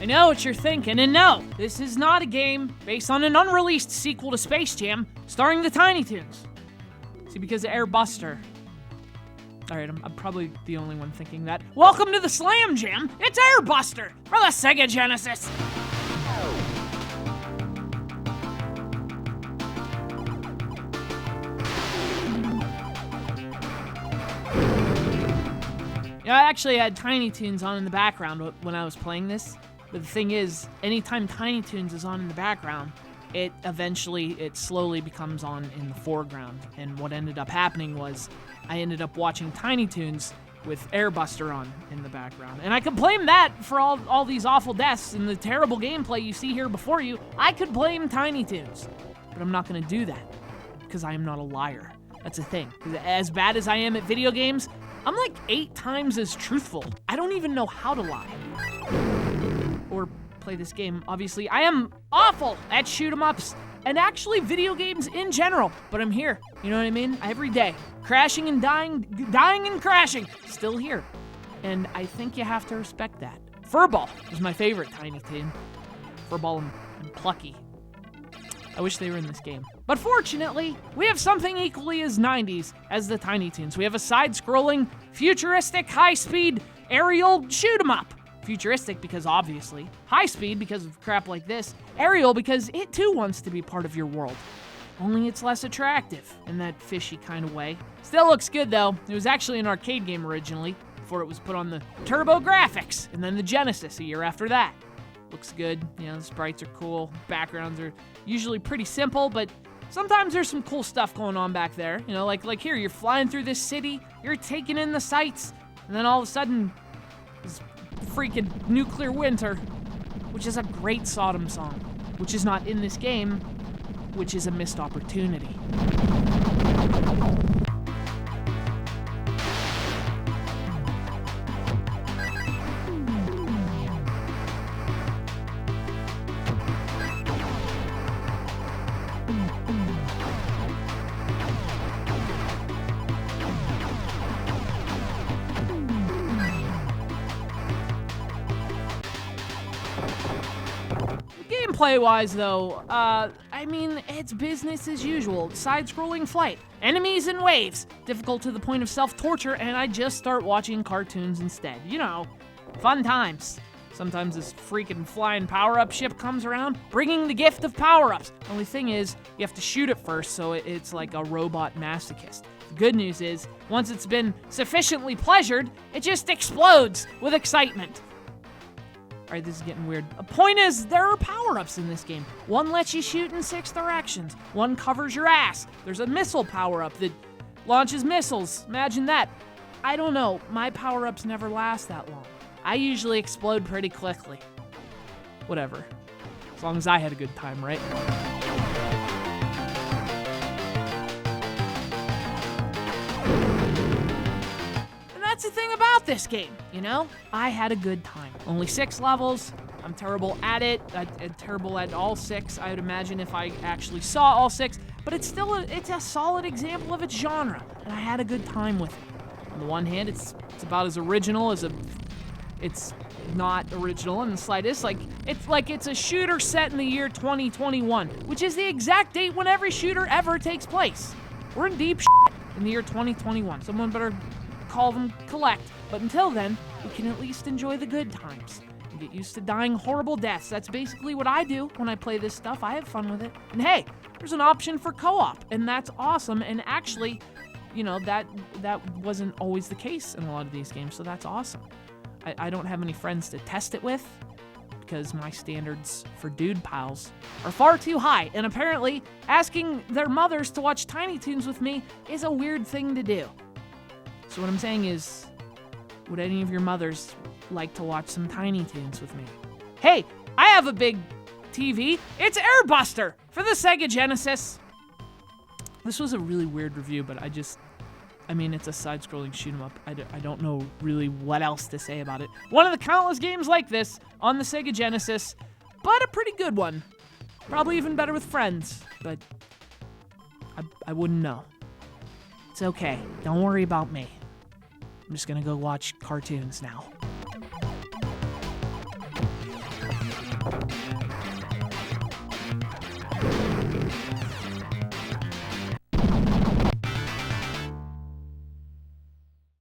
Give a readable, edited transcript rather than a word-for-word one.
I know what you're thinking, and no, this is not a game based on an unreleased sequel to Space Jam starring the Tiny Toons. See, because of Aero Busters. Alright, I'm probably the only one thinking that. Welcome to the Slam Jam! It's Aero Busters for the SEGA Genesis! I actually had Tiny Toons on in the background when I was playing this, but the thing is, anytime Tiny Toons is on in the background, it slowly becomes on in the foreground, and what ended up happening was I ended up watching Tiny Toons with Aero Busters on in the background, and I could blame that for all these awful deaths and the terrible gameplay you see here before you. I could blame Tiny Toons, but I'm not going to do that, because I am not a liar. That's the thing. As bad as I am at video games, I'm like 8 times as truthful. I don't even know how to lie. Or play this game, obviously. I am awful at shoot-em-ups and actually video games in general, but I'm here. You know what I mean? Every day. Crashing and dying and crashing. Still here. And I think you have to respect that. Furball is my favorite Tiny Toon. Furball and Plucky. I wish they were in this game. But fortunately, we have something equally as 90s as the Tiny Toons. We have a side-scrolling, futuristic, high-speed, aerial shoot-'em-up. Futuristic because obviously, high-speed because of crap like this, aerial because it too wants to be part of your world. Only it's less attractive in that fishy kind of way. Still looks good though. It was actually an arcade game originally, before it was put on the TurboGrafx, and then the Genesis a year after that. Looks good, the sprites are cool, backgrounds are usually pretty simple, but sometimes there's some cool stuff going on back there. Like here, you're flying through this city, you're taking in the sights, and then all of a sudden, this freaking nuclear winter, which is a great Sodom song, which is not in this game, which is a missed opportunity. Gameplay-wise, though, it's business as usual. Side-scrolling flight, enemies and waves, difficult to the point of self-torture, and I just start watching cartoons instead. Fun times. Sometimes this freaking flying power-up ship comes around, bringing the gift of power-ups. Only thing is, you have to shoot it first, so it's like a robot masochist. The good news is, once it's been sufficiently pleasured, it just explodes with excitement. Alright, this is getting weird. The point is, there are power-ups in this game. One lets you shoot in 6 directions. One covers your ass. There's a missile power-up that launches missiles. Imagine that. I don't know. My power-ups never last that long. I usually explode pretty quickly. Whatever. As long as I had a good time, right? That's the thing about this game, I had a good time. Only 6 levels. I'm terrible at it. I'm terrible at all 6, I would imagine, if I actually saw all 6. But it's still it's a solid example of its genre, and I had a good time with it. On the one hand, it's about as original as it's not original in the slightest. It's a shooter set in the year 2021, which is the exact date when every shooter ever takes place. We're in deep shit in the year 2021. Someone better call them collect. But until then, we can at least enjoy the good times and get used to dying horrible deaths. That's basically what I do when I play this stuff. I have fun with it. And hey, there's an option for co-op, and that's awesome. And actually, that wasn't always the case in a lot of these games, so that's awesome. I don't have any friends to test it with because my standards for dude pals are far too high, and apparently asking their mothers to watch Tiny Toons with me is a weird thing to do. So what I'm saying is, would any of your mothers like to watch some Tiny Toons with me? Hey, I have a big TV. It's Aero Busters for the SEGA Genesis. This was a really weird review, but it's a side-scrolling shoot-'em-up. I don't know really what else to say about it. One of the countless games like this on the SEGA Genesis, but a pretty good one. Probably even better with friends, but I wouldn't know. It's okay. Don't worry about me. I'm just gonna go watch cartoons now.